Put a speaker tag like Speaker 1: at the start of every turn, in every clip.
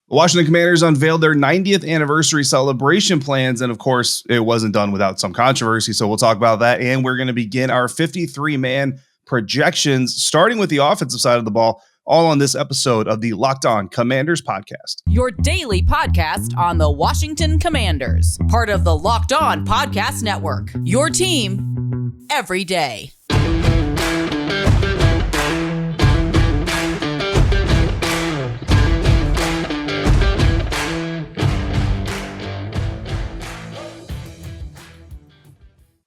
Speaker 1: The Washington Commanders unveiled their 90th anniversary celebration plans, and of course, it wasn't done without some controversy, so we'll talk about that, and we're going to begin our 53-man projections, starting with the offensive side of the ball, all on this episode of the Locked On Commanders podcast.
Speaker 2: Your daily podcast on the Washington Commanders, part of the Locked On Podcast Network, your team every day.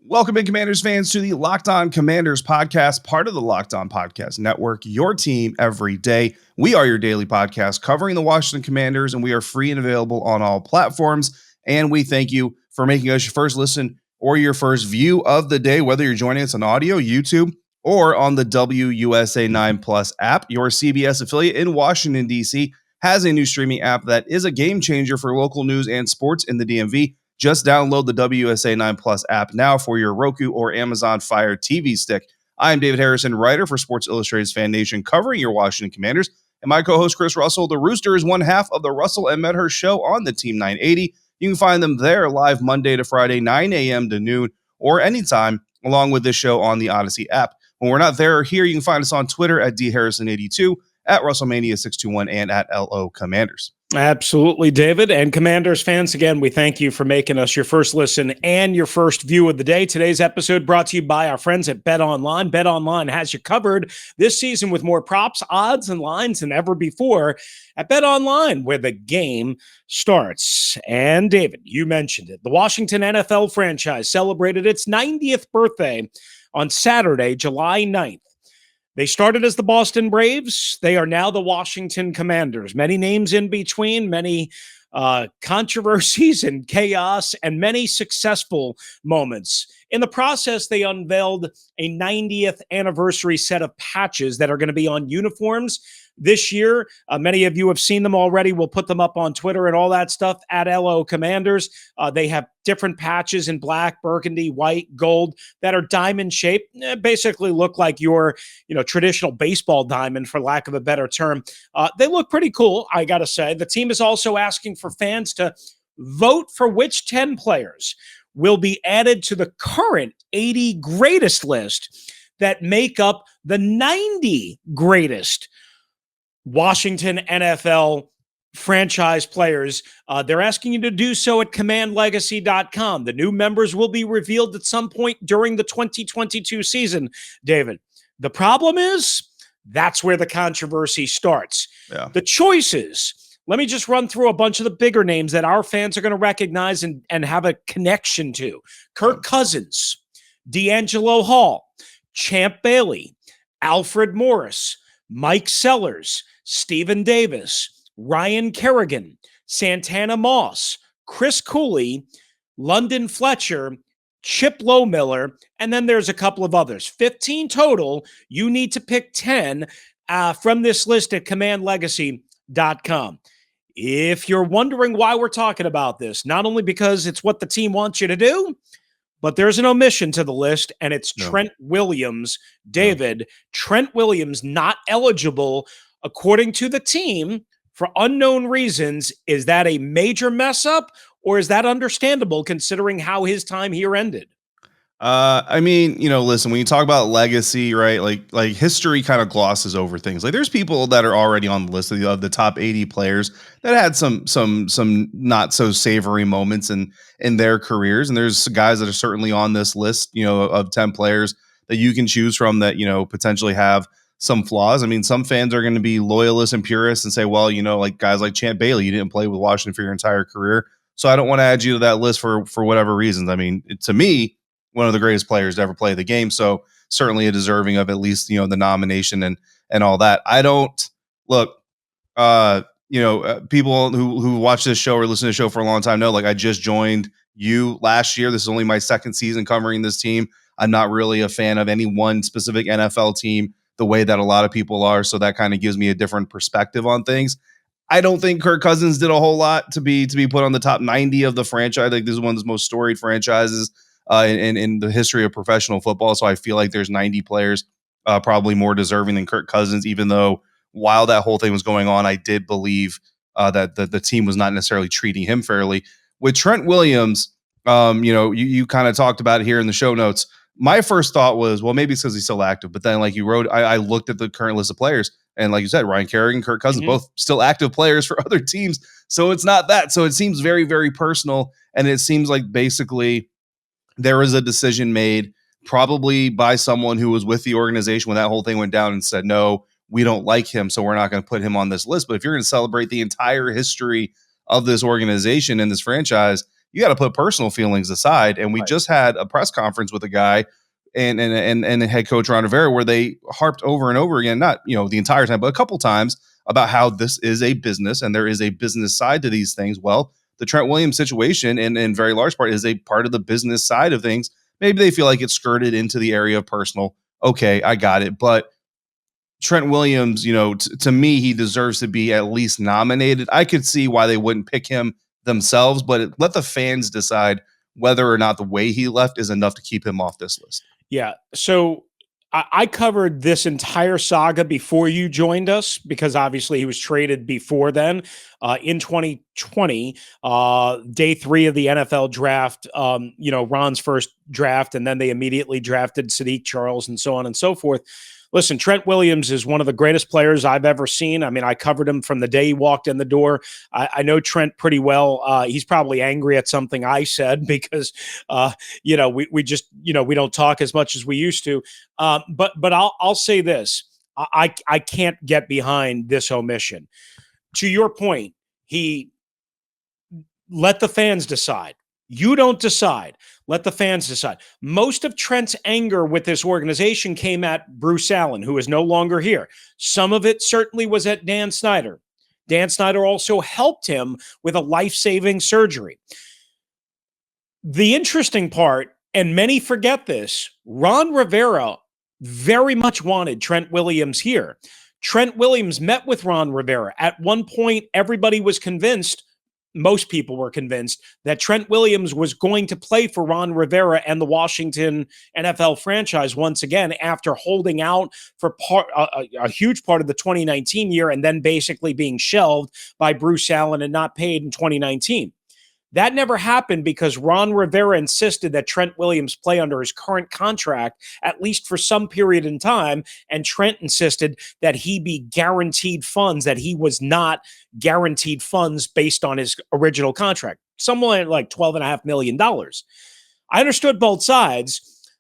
Speaker 1: Welcome in, Commanders fans, to the Locked On Commanders podcast, part of the Locked On Podcast Network, your team every day. We are your daily podcast covering the Washington Commanders, and we are free and available on all platforms. And we thank you for making us your first listen or your first view of the day, whether you're joining us on audio, YouTube, or on the WUSA 9 Plus app. Your CBS affiliate in Washington, D.C. has a new streaming app that is a game changer for local news and sports in the DMV. Just download the WUSA 9 Plus app now for your Roku or Amazon Fire TV stick. I am David Harrison, writer for Sports Illustrated's Fan Nation, covering your Washington Commanders. And my co-host, Chris Russell, the Rooster, is one half of the Russell and Medhurst show on the Team 980. You can find them there live Monday to Friday, 9 a.m. to noon, or anytime, along with this show on the Audacy app. When we're not there or here, you can find us on Twitter at dharrison82, at WrestleMania621, and at LO Commanders.
Speaker 3: Absolutely, David. And Commanders fans, again, we thank you for making us your first listen and your first view of the day. Today's episode brought to you by our friends at BetOnline. BetOnline has you covered this season with more props, odds, and lines than ever before at BetOnline, where the game starts. And David, you mentioned it. The Washington NFL franchise celebrated its 90th birthday on Saturday, July 9th. They started as the Boston Braves. They are now the Washington Commanders. Many names in between, many controversies and chaos, and many successful moments. In the process, they unveiled a 90th anniversary set of patches that are going to be on uniforms this year. Many of you have seen them already. We'll put them up on Twitter and all that stuff at LO Commanders. They have different patches in black, burgundy, white, gold that are diamond shaped. Basically look like your, traditional baseball diamond, for lack of a better term. They look pretty cool, I got to say. The team is also asking for fans to vote for which 10 players will be added to the current 80 greatest list that make up the 90 greatest Washington NFL franchise players. They're asking you to do so at commandlegacy.com. The new members will be revealed at some point during the 2022 season, David. The problem is that's where the controversy starts.
Speaker 1: Yeah.
Speaker 3: The choices. Let me just run through a bunch of the bigger names that our fans are going to recognize and have a connection to. Kirk Cousins, D'Angelo Hall, Champ Bailey, Alfred Morris, Mike Sellers, Stephen Davis, Ryan Kerrigan, Santana Moss, Chris Cooley, London Fletcher, Chip Lowmiller, and then there's a couple of others. 15 total. You need to pick 10 from this list at commandlegacy.com. If you're wondering why we're talking about this, not only because it's what the team wants you to do, but there's an omission to the list, and it's Trent Williams. David, Trent Williams not eligible according to the team for unknown reasons. Is that a major mess up, or is that understandable considering how his time here ended?
Speaker 1: Listen, when you talk about legacy, right, like history kind of glosses over things. Like, there's people that are already on the list of the top 80 players that had some not so savory moments in their careers. And there's guys that are certainly on this list, of 10 players that you can choose from that, potentially have some flaws. I mean, some fans are going to be loyalists and purists and say, well, like guys like Champ Bailey, you didn't play with Washington for your entire career, so I don't want to add you to that list for whatever reasons. I mean, to me, one of the greatest players to ever play the game. So certainly a deserving of at least, the nomination and all that. I don't look, people who watch this show or listen to the show for a long time know, like, I just joined you last year. This is only my second season covering this team. I'm not really a fan of any one specific NFL team the way that a lot of people are. So that kind of gives me a different perspective on things. I don't think Kirk Cousins did a whole lot to be put on the top 90 of the franchise. Like, this is one of the most storied franchises in the history of professional football. So I feel like there's 90 players probably more deserving than Kirk Cousins, even though while that whole thing was going on, I did believe that the team was not necessarily treating him fairly. With Trent Williams, you kind of talked about it here in the show notes. My first thought was, well, maybe it's because he's still active. But then, like you wrote, I looked at the current list of players, and like you said, Ryan Kerrigan, Kirk Cousins, both still active players for other teams. So it's not that. So it seems very, very personal, and it seems like basically there was a decision made probably by someone who was with the organization when that whole thing went down and said, no, we don't like him, so we're not going to put him on this list. But if you're going to celebrate the entire history of this organization and this franchise, you got to put personal feelings aside. And we just had a press conference with a guy and head coach Ron Rivera where they harped over and over again, not the entire time, but a couple times about how this is a business and there is a business side to these things. Well, the Trent Williams situation, in very large part, is a part of the business side of things. Maybe they feel like it's skirted into the area of personal. Okay, I got it. But Trent Williams, to me, he deserves to be at least nominated. I could see why they wouldn't pick him themselves, but let the fans decide whether or not the way he left is enough to keep him off this list.
Speaker 3: Yeah. So I covered this entire saga before you joined us because obviously he was traded before then in 2020, day 3 of the NFL draft, Ron's first draft, and then they immediately drafted Sadiq Charles and so on and so forth. Listen, Trent Williams is one of the greatest players I've ever seen. I mean, I covered him from the day he walked in the door. I know Trent pretty well. He's probably angry at something I said because, we just, we don't talk as much as we used to. But I'll say this. I can't get behind this omission. To your point, he let the fans decide. You don't decide. Let the fans decide. Most of Trent's anger with this organization came at Bruce Allen, who is no longer here. Some of it certainly was at Dan Snyder. Dan Snyder also helped him with a life-saving surgery. The interesting part, and many forget this, Ron Rivera very much wanted Trent Williams here. Trent Williams met with Ron Rivera. At one point, everybody was convinced, most people were convinced, that Trent Williams was going to play for Ron Rivera and the Washington NFL franchise once again after holding out for a huge part of the 2019 year and then basically being shelved by Bruce Allen and not paid in 2019. That never happened because Ron Rivera insisted that Trent Williams play under his current contract, at least for some period in time, and Trent insisted that he be guaranteed funds, that he was not guaranteed funds based on his original contract, somewhere like $12.5 million. I understood both sides,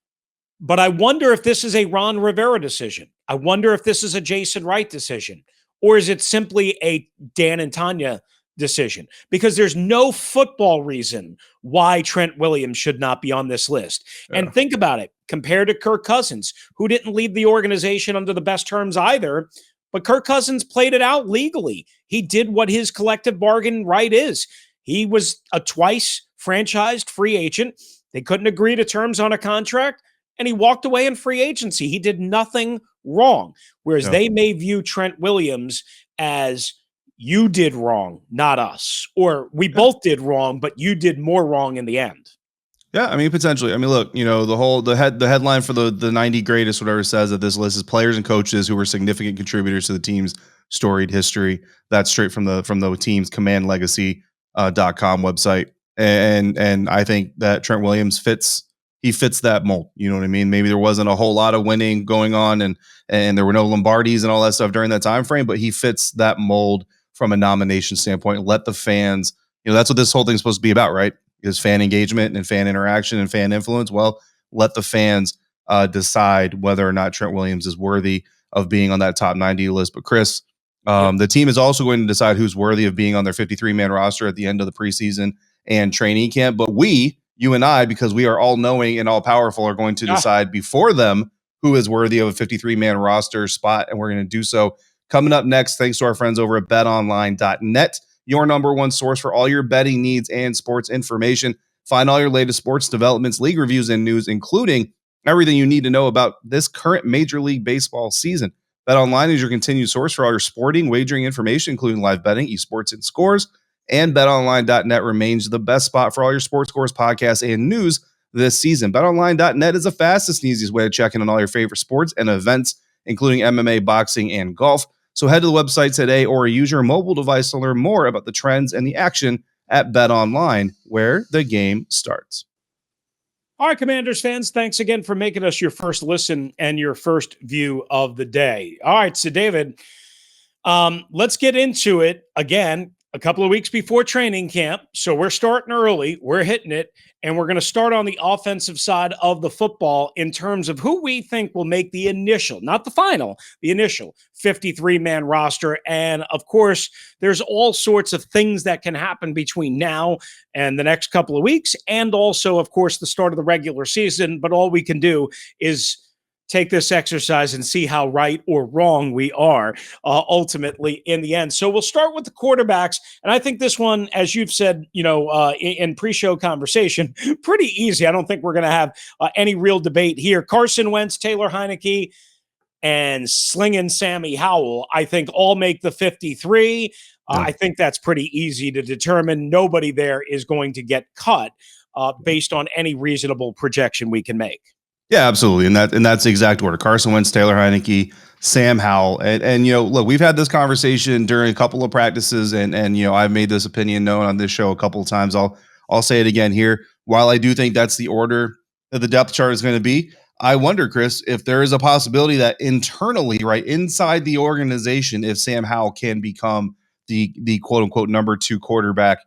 Speaker 3: but I wonder if this is a Ron Rivera decision. I wonder if this is a Jason Wright decision, or is it simply a Dan and Tanya decision? Because there's no football reason why Trent Williams should not be on this list. Yeah. And think about it, compared to Kirk Cousins, who didn't leave the organization under the best terms either, but Kirk Cousins played it out legally. He did what his collective bargain right is. He was a twice franchised free agent. They couldn't agree to terms on a contract, and he walked away in free agency. He did nothing wrong. Whereas they may view Trent Williams as, you did wrong, not us. Or we both did wrong, but you did more wrong in the end.
Speaker 1: Yeah, I mean, potentially. I mean, look, the headline for the 90 greatest, whatever it says that this list is players and coaches who were significant contributors to the team's storied history. That's straight from the team's commandlegacy.com website. And I think that Trent Williams fits that mold. You know what I mean? Maybe there wasn't a whole lot of winning going on and there were no Lombardis and all that stuff during that time frame, but he fits that mold from a nomination standpoint. Let the fans, that's what this whole thing's supposed to be about, right? Is fan engagement and fan interaction and fan influence. Well, let the fans decide whether or not Trent Williams is worthy of being on that top 90 list. But Chris, the team is also going to decide who's worthy of being on their 53-man roster at the end of the preseason and training camp. But you and I, because we are all knowing and all powerful, are going to decide before them who is worthy of a 53-man roster spot. And we're going to do so coming up next, thanks to our friends over at betonline.net, your number one source for all your betting needs and sports information. Find all your latest sports developments, league reviews, and news, including everything you need to know about this current Major League Baseball season. BetOnline is your continued source for all your sporting wagering information, including live betting, esports, and scores. And betonline.net remains the best spot for all your sports scores, podcasts, and news this season. BetOnline.net is the fastest and easiest way to check in on all your favorite sports and events, including MMA, boxing, and golf. So head to the website today or use your mobile device to learn more about the trends and the action at Bet Online, where the game starts.
Speaker 3: All right, Commanders fans, thanks again for making us your first listen and your first view of the day. All right, so David, let's get into it again. A couple of weeks before training camp. So we're starting early. We're hitting it. And we're going to start on the offensive side of the football in terms of who we think will make the initial, not the final, the initial 53-man roster. And of course, there's all sorts of things that can happen between now and the next couple of weeks. And also, of course, the start of the regular season. But all we can do is take this exercise and see how right or wrong we are ultimately in the end. So we'll start with the quarterbacks. And I think this one, as you've said, in pre-show conversation, pretty easy. I don't think we're going to have any real debate here. Carson Wentz, Taylor Heineke, and Slingin' Sammy Howell, I think all make the 53. I think that's pretty easy to determine. Nobody there is going to get cut based on any reasonable projection we can make.
Speaker 1: Yeah, absolutely. And that's the exact order. Carson Wentz, Taylor Heineke, Sam Howell. And look, we've had this conversation during a couple of practices and I've made this opinion known on this show a couple of times. I'll say it again here. While I do think that's the order that the depth chart is going to be, I wonder, Chris, if there is a possibility that internally, right inside the organization, if Sam Howell can become the quote unquote number 2 quarterback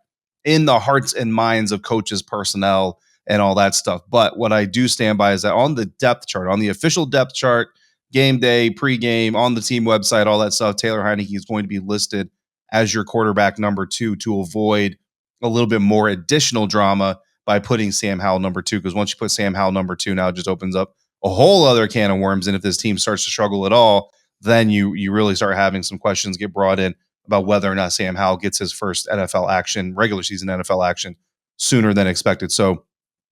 Speaker 1: in the hearts and minds of coaches, personnel, and all that stuff. But what I do stand by is that on the depth chart, on the official depth chart, game day, pregame, on the team website, all that stuff, Taylor Heineke is going to be listed as your quarterback number 2 to avoid a little bit more additional drama by putting Sam Howell number 2. Because once you put Sam Howell number 2, now it just opens up a whole other can of worms. And if this team starts to struggle at all, then you really start having some questions get brought in about whether or not Sam Howell gets his first NFL action, regular season NFL action, sooner than expected. So,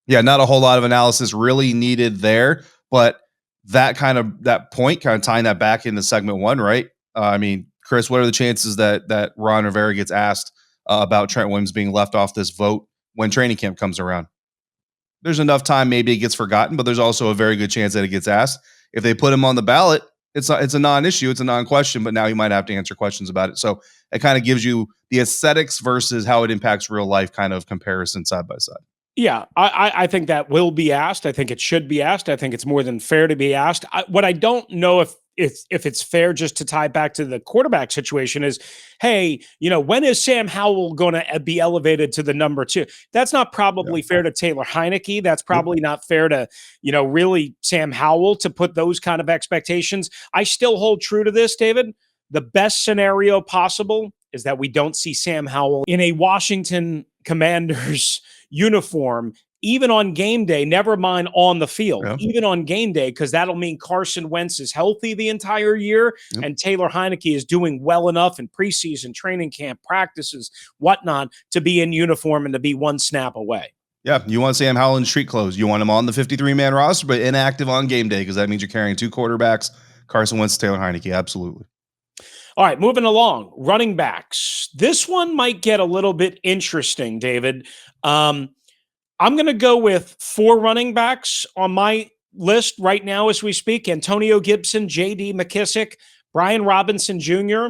Speaker 1: yeah, not a whole lot of analysis really needed there, but that point, kind of tying that back into segment 1, right? Chris, what are the chances that Ron Rivera gets asked about Trent Williams being left off this vote when training camp comes around? There's enough time, maybe it gets forgotten, but there's also a very good chance that it gets asked. If they put him on the ballot, it's a non-issue, it's a non-question, but now you might have to answer questions about it. So it kind of gives you the aesthetics versus how it impacts real life kind of comparison side by side.
Speaker 3: Yeah, I think that will be asked. I think it should be asked. I think it's more than fair to be asked. What I don't know if it's fair just to tie back to the quarterback situation is, hey, when is Sam Howell going to be elevated to the number 2? That's not probably fair to Taylor Heineke. That's probably not fair to, really Sam Howell to put those kind of expectations. I still hold true to this, David. The best scenario possible is that we don't see Sam Howell in a Washington Commanders uniform, even on game day, never mind on the field, even on game day, because that'll mean Carson Wentz is healthy the entire year and Taylor Heineke is doing well enough in preseason, training camp, practices, whatnot, to be in uniform and to be one snap away.
Speaker 1: Yeah, you want Sam Howell in street clothes. You want him on the 53-man roster, but inactive on game day because that means you're carrying 2 quarterbacks, Carson Wentz, Taylor Heineke, absolutely.
Speaker 3: All right, moving along, running backs. This one might get a little bit interesting, David. I'm going to go with 4 running backs on my list right now as we speak. Antonio Gibson, J.D. McKissick, Brian Robinson Jr.,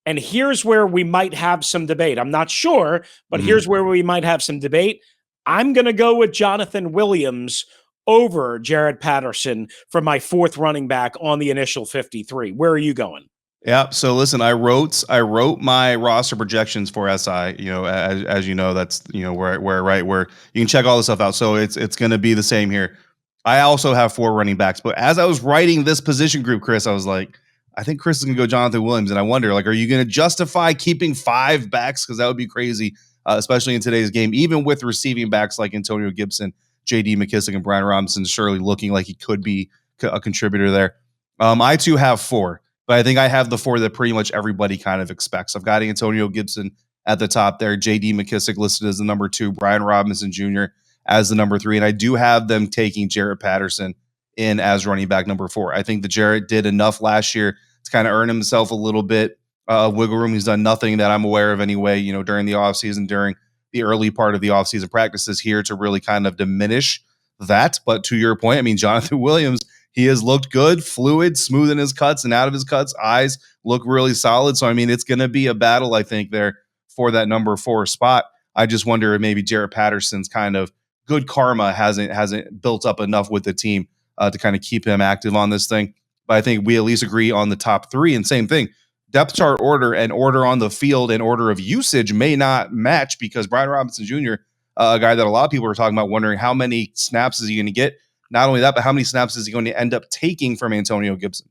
Speaker 3: and here's where we might have some debate. I'm not sure, but here's where we might have some debate. I'm going to go with Jonathan Williams over Jared Patterson for my 4th running back on the initial 53. Where are you going?
Speaker 1: Yeah. So listen, I wrote my roster projections for SI, as you know, that's, where you can check all this stuff out. So it's going to be the same here. I also have 4 running backs, but as I was writing this position group, Chris, I was like, I think Chris is going to go Jonathan Williams. And I wonder, are you going to justify keeping 5 backs? Cause that would be crazy, especially in today's game, even with receiving backs like Antonio Gibson, JD McKissick, and Brian Robinson surely looking like he could be a contributor there. I too have 4. But I think I have the 4 that pretty much everybody kind of expects. I've got Antonio Gibson at the top there, J.D. McKissick listed as the number 2, Brian Robinson Jr. as the number 3, and I do have them taking Jared Patterson in as running back number 4. I think that Jared did enough last year to kind of earn himself a little bit of wiggle room. He's done nothing that I'm aware of anyway, during the offseason, during the early part of the offseason practices here to really kind of diminish that. But to your point, Jonathan Williams, he has looked good, fluid, smooth in his cuts and out of his cuts. Eyes look really solid. So, I mean, it's going to be a battle, I think, there for that number 4 spot. I just wonder if maybe Jaret Patterson's kind of good karma hasn't built up enough with the team to kind of keep him active on this thing. But I think we at least agree on the top 3. And same thing, depth chart order and order on the field and order of usage may not match because Brian Robinson Jr., a guy that a lot of people are talking about, wondering how many snaps is he going to get. Not only that, but how many snaps is he going to end up taking from Antonio Gibson?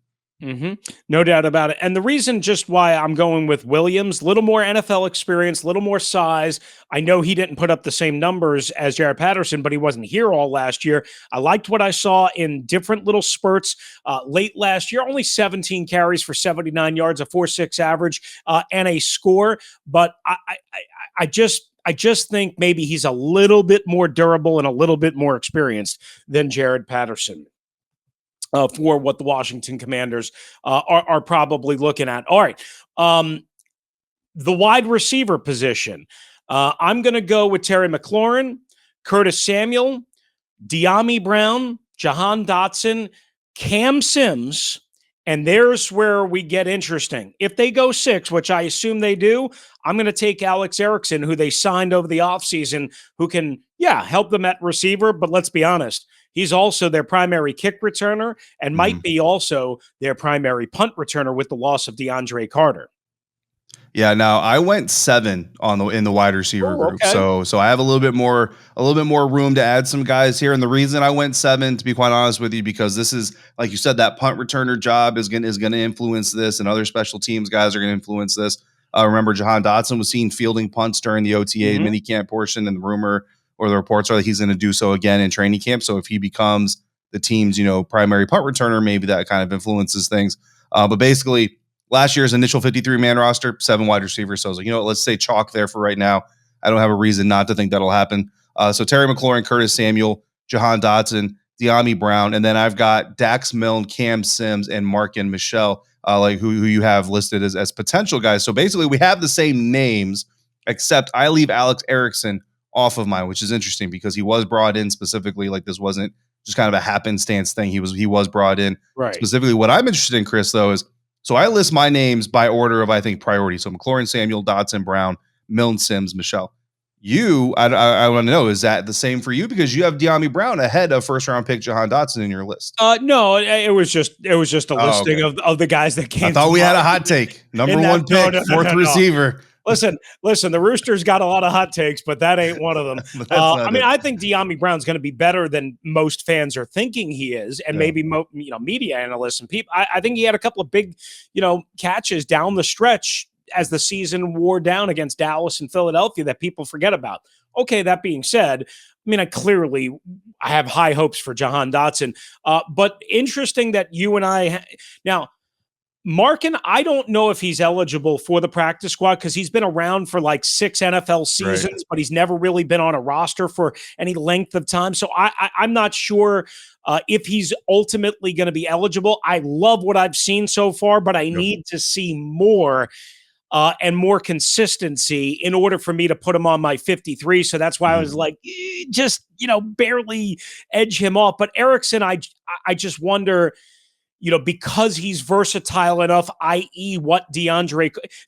Speaker 3: No doubt about it. And the reason just why I'm going with Williams, little more NFL experience, little more size. I know he didn't put up the same numbers as Jaret Patterson, but he wasn't here all last year. I liked what I saw in different little spurts late last year. Only 17 carries for 79 yards, a 4.6 average, and a score. But I just think maybe he's a little bit more durable and a little bit more experienced than Jaret Patterson. For what the Washington Commanders are probably looking at. All right. The wide receiver position. I'm going to go with Terry McLaurin, Curtis Samuel, Dyami Brown, Jahan Dotson, Cam Sims, and there's where we get interesting. If they go 6, which I assume they do, I'm going to take Alex Erickson, who they signed over the offseason, who can, help them at receiver. But let's be honest, he's also their primary kick returner and might be also their primary punt returner with the loss of DeAndre Carter.
Speaker 1: Yeah, now I went 7 in the wide receiver group.
Speaker 3: Okay.
Speaker 1: So I have a little bit more room to add some guys here. And the reason I went 7, to be quite honest with you, because this is, like you said, that punt returner job is going to influence this, and other special teams guys are going to influence this. Remember, Jahan Dotson was seen fielding punts during the OTA minicamp portion, and the rumor or the reports are that he's going to do so again in training camp. So if he becomes the team's, primary punt returner, maybe that kind of influences things. But basically, last year's initial 53-man roster, 7 wide receivers. So I was like, let's say chalk there for right now. I don't have a reason not to think that'll happen. So Terry McLaurin, Curtis Samuel, Jahan Dotson, Dyami Brown, and then I've got Dax Milne, Cam Sims, and Marken Michel, who you have listed as potential guys. So basically, we have the same names, except I leave Alex Erickson off of mine, which is interesting because he was brought in specifically. Like, this wasn't just kind of a happenstance thing. He was brought in specifically. What I'm interested in, Chris, though, is so I list my names by order of, I think, priority. So McLaurin, Samuel, Dotson, Brown, Milne, Sims, Michel. I want to know, is that the same for you? Because you have Dyami Brown ahead of first-round pick Jahan Dotson in your list.
Speaker 3: No, it was just a listing of the guys that came.
Speaker 1: I thought we had a hot take. Number 1 pick, fourth receiver.
Speaker 3: Listen, the Roosters got a lot of hot takes, but that ain't one of them. I think Dyami Brown's going to be better than most fans are thinking he is, and maybe media analysts and people. I think he had a couple of big, catches down the stretch as the season wore down against Dallas and Philadelphia that people forget about. Okay, that being said, I have high hopes for Jahan Dotson, but interesting that you and I now. Marken, I don't know if he's eligible for the practice squad because he's been around for like 6 NFL seasons, but he's never really been on a roster for any length of time. So I'm not sure if he's ultimately going to be eligible. I love what I've seen so far, but I need to see more and more consistency in order for me to put him on my 53. So that's why I was like, barely edge him off. But Erickson, I just wonder, because he's versatile enough, i.e. what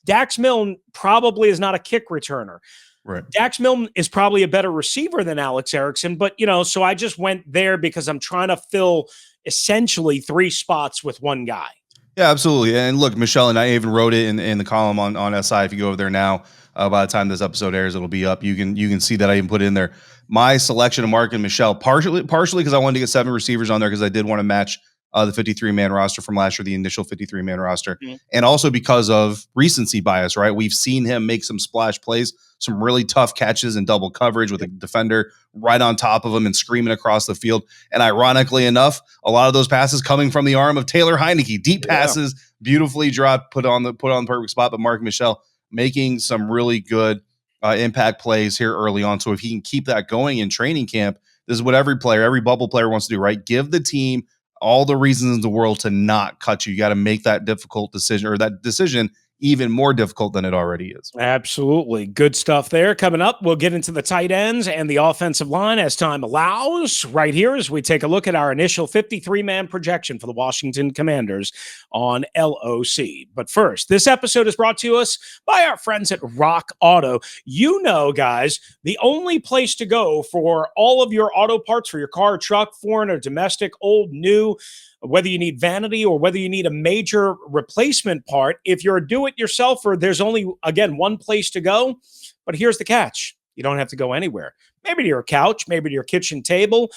Speaker 3: Dax Milne probably is not a kick returner.
Speaker 1: Right.
Speaker 3: Dax Milne is probably a better receiver than Alex Erickson, but, so I just went there because I'm trying to fill essentially 3 spots with one guy.
Speaker 1: Yeah, absolutely. And look, Michelle and I even wrote it in the column on SI. If you go over there now, by the time this episode airs, it'll be up. You can see that I even put in there my selection of Mark and Michelle, partially because I wanted to get 7 receivers on there because I did want to match the 53-man roster from last year, the initial 53-man roster, and also because of recency bias, right? We've seen him make some splash plays, some really tough catches in double coverage with a defender right on top of him and screaming across the field. And ironically enough, a lot of those passes coming from the arm of Taylor Heineke, deep passes, beautifully dropped, put on the perfect spot. But Mark Michel making some really good impact plays here early on. So if he can keep that going in training camp, this is what every bubble player wants to do, right? Give the team all the reasons in the world to not cut you. You got to make that difficult decision, or that decision even more difficult than it already is.
Speaker 3: Absolutely. Good stuff there. Coming up, we'll get into the tight ends and the offensive line as time allows. Right here, as we take a look at our initial 53-man projection for the Washington Commanders on LOC. But first, this episode is brought to us by our friends at Rock Auto. You know, guys, the only place to go for all of your auto parts for your car, truck, foreign or domestic, old, new, whether you need vanity or whether you need a major replacement part, if you're a do-it-yourselfer, there's only, again, one place to go. But here's the catch. You don't have to go anywhere. Maybe to your couch, maybe to your kitchen table.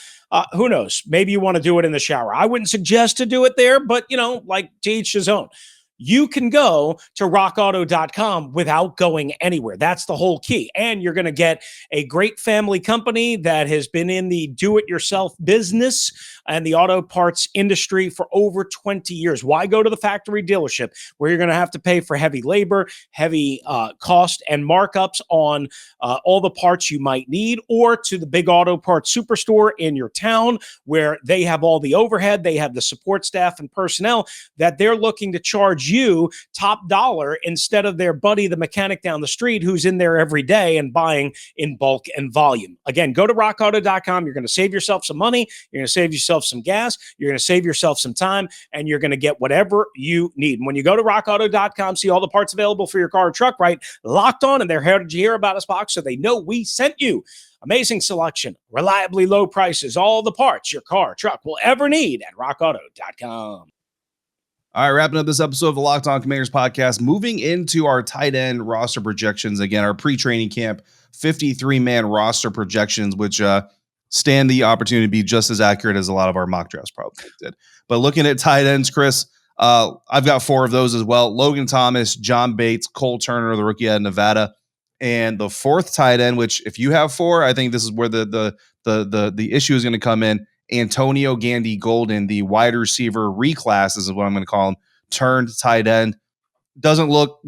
Speaker 3: Who knows? Maybe you want to do it in the shower. I wouldn't suggest to do it there, but, like to each his own. You can go to rockauto.com without going anywhere. That's the whole key. And you're going to get a great family company that has been in the do-it-yourself business and the auto parts industry for over 20 years. Why go to the factory dealership where you're going to have to pay for heavy labor, heavy cost and markups on all the parts you might need, or to the big auto parts superstore in your town where they have all the overhead, they have the support staff and personnel that they're looking to charge you top dollar instead of their buddy, the mechanic down the street who's in there every day and buying in bulk and volume. Again, go to rockauto.com. You're going to save yourself some money. You're going to save yourself some gas. You're going to save yourself some time, and you're going to get whatever you need. And when you go to rockauto.com, see all the parts available for your car or truck, right? Locked On, and they're here to hear about us box so they know we sent you. Amazing selection, reliably low prices, all the parts your car, truck will ever need at rockauto.com.
Speaker 1: All right, wrapping up this episode of the Locked On Commanders podcast, moving into our tight end roster projections. Again, our pre-training camp 53-man roster projections, which stand the opportunity to be just as accurate as a lot of our mock drafts probably did. But looking at tight ends, Chris, I've got 4 of those as well. Logan Thomas, John Bates, Cole Turner, the rookie out of Nevada, and the 4th tight end, which if you have 4, I think this is where the issue is going to come in. Antonio Gandy Golden, the wide receiver reclass is what I'm going to call him, turned tight end. Doesn't look,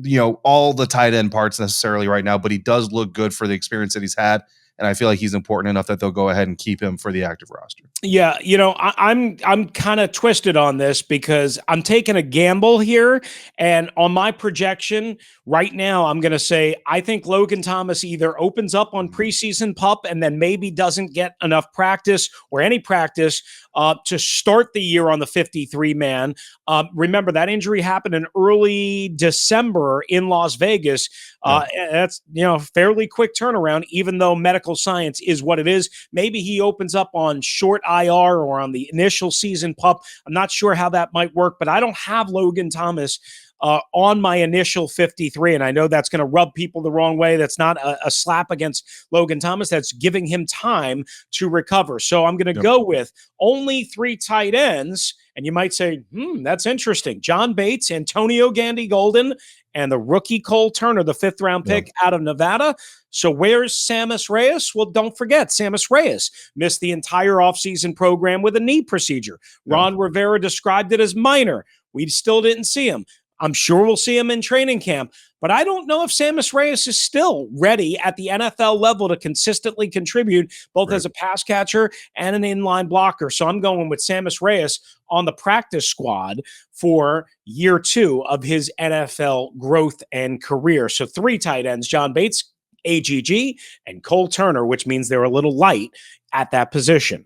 Speaker 1: all the tight end parts necessarily right now, but he does look good for the experience that he's had. And I feel like he's important enough that they'll go ahead and keep him for the active roster.
Speaker 3: Yeah, I'm kind of twisted on this because I'm taking a gamble here. And on my projection right now, I'm going to say I think Logan Thomas either opens up on preseason PUP and then maybe doesn't get enough practice or any practice to start the year on the 53-man. Remember, that injury happened in early December in Las Vegas. That's, fairly quick turnaround, even though medical science is what it is. Maybe he opens up on short IR or on the initial season PUP. I'm not sure how that might work, but I don't have Logan Thomas on my initial 53. And I know that's going to rub people the wrong way. That's not a slap against Logan Thomas. That's giving him time to recover. So I'm going to go with only 3 tight ends. And you might say, that's interesting. John Bates, Antonio Gandy Golden, and the rookie Cole Turner, the 5th round pick out of Nevada. So where's Sammis Reyes? Well, don't forget, Sammis Reyes missed the entire offseason program with a knee procedure. Ron Rivera described it as minor. We still didn't see him. I'm sure we'll see him in training camp, but I don't know if Sammis Reyes is still ready at the NFL level to consistently contribute both as a pass catcher and an inline blocker. So I'm going with Sammis Reyes on the practice squad for year 2 of his NFL growth and career. So 3 tight ends, John Bates, AGG, and Cole Turner, which means they're a little light at that position.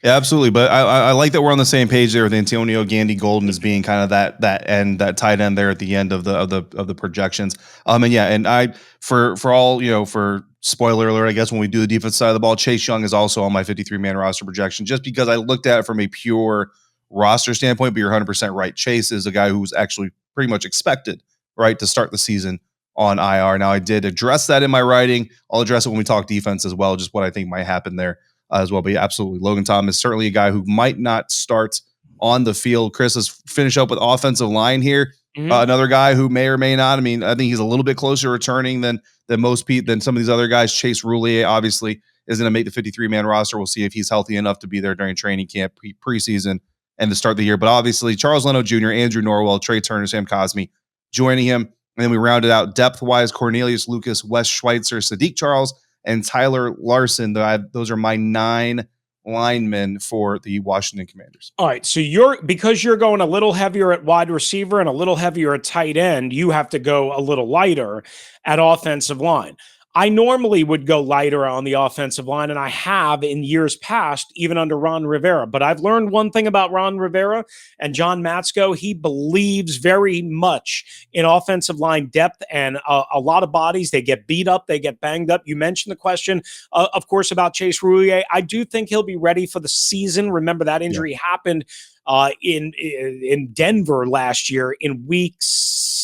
Speaker 1: Yeah, absolutely. But I like that we're on the same page there with Antonio Gandy Golden as being kind of that tight end there at the end of the projections. And I for all for spoiler alert, I guess when we do the defense side of the ball, Chase Young is also on my 53-man roster projection, just because I looked at it from a pure roster standpoint. But you're 100% right. Chase is a guy who's actually pretty much expected to start the season on IR. Now I did address that in my writing. I'll address it when we talk defense as well, just what I think might happen there. As well. But yeah, absolutely. Logan Thomas, certainly a guy who might not start on the field. Chris, let's finish up with offensive line here. Another guy who may or may not. I mean, I think he's a little bit closer returning than some of these other guys. Chase Roulier obviously is going to make the 53-man roster. We'll see if he's healthy enough to be there during training camp, preseason, and to start the year. But obviously, Charles Leno Jr., Andrew Norwell, Trey Turner, Sam Cosmi joining him. And then we rounded out depth-wise, Cornelius Lucas, Wes Schweitzer, Sadiq Charles, and Tyler Larson. Those are my 9 linemen for the Washington Commanders.
Speaker 3: All right. So because you're going a little heavier at wide receiver and a little heavier at tight end, you have to go a little lighter at offensive line. I normally would go lighter on the offensive line, and I have in years past, even under Ron Rivera. But I've learned one thing about Ron Rivera and John Matsko. He believes very much in offensive line depth and a lot of bodies. They get beat up. They get banged up. You mentioned the question, of course, about Chase Roulier. I do think he'll be ready for the season. Remember, that injury happened in Denver last year in week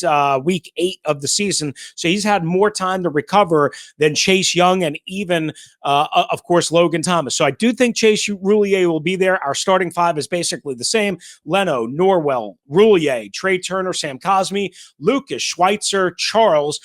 Speaker 3: 8 of the season. So he's had more time to recover than Chase Young and even, of course, Logan Thomas. So I do think Chase Roulier will be there. Our starting 5 is basically the same. Leno, Norwell, Roulier, Trey Turner, Sam Cosmi, Lucas, Schweitzer, Charles.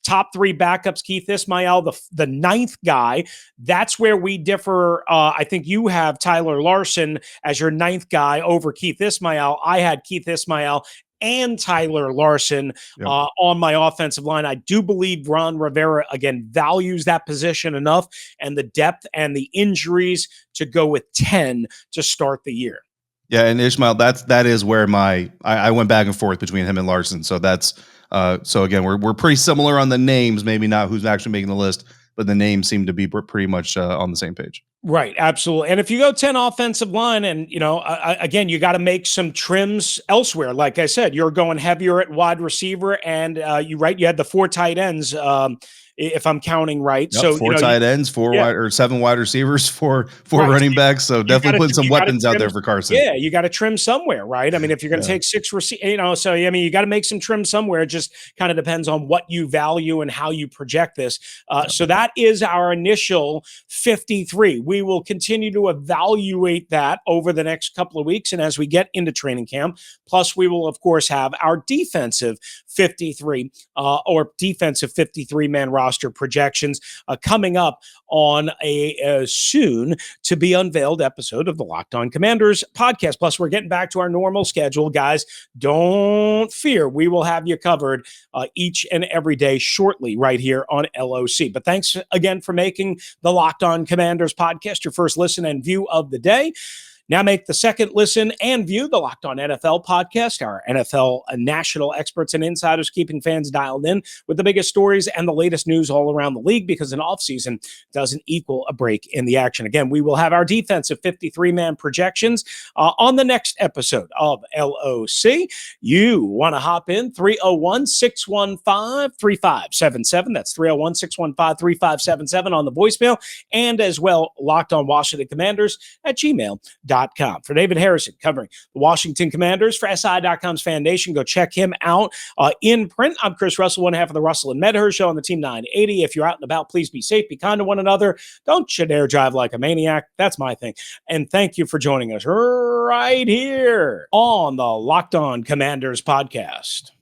Speaker 3: Top 3 backups, Keith Ismail, the 9th guy. That's where we differ. I think you have Tyler Larson as your 9th guy over Keith Ismail. I had Keith Ismail and Tyler Larson on my offensive line. I do believe Ron Rivera, again, values that position enough and the depth and the injuries to go with 10 to start the year.
Speaker 1: Yeah, and Ishmael, that is where I went back and forth between him and Larson. So that's so again, we're pretty similar on the names, maybe not who's actually making the list, but the names seem to be pretty much on the same page.
Speaker 3: Right, absolutely. And if you go 10 offensive line, and again, you got to make some trims elsewhere. Like I said, you're going heavier at wide receiver, and you had the 4 tight ends. If I'm counting right.
Speaker 1: Yep,
Speaker 3: so
Speaker 1: 4 tight ends, 7 wide receivers, 4 running backs. So definitely putting some weapons out there for Carson.
Speaker 3: Yeah, you got to trim somewhere, right? I mean, if you're going to take 6 so I mean, you got to make some trim somewhere. It just kind of depends on what you value and how you project this. So that is our initial 53. We will continue to evaluate that over the next couple of weeks and as we get into training camp. Plus, we will, of course, have our defensive 53 or defensive 53-man roster projections coming up on a soon to be unveiled episode of the Locked On Commanders podcast. Plus, we're getting back to our normal schedule, guys. Don't fear. We will have you covered each and every day shortly right here on LOC. But thanks again for making the Locked On Commanders podcast your first listen and view of the day. Now make the second listen and view the Locked On NFL podcast, our NFL national experts and insiders keeping fans dialed in with the biggest stories and the latest news all around the league, because an offseason doesn't equal a break in the action. Again, we will have our defensive 53-man projections on the next episode of LOC. You want to hop in, 301-615-3577. That's 301-615-3577 on the voicemail, and as well, Locked On Washington Commanders at gmail.com. For David Harrison covering the Washington Commanders for SI.com's Fan Nation, go check him out in print. I'm Chris Russell, one half of the Russell and Medhurst show on the Team 980. If you're out and about, please be safe, be kind to one another. Don't you dare drive like a maniac. That's my thing. And thank you for joining us right here on the Locked On Commanders podcast.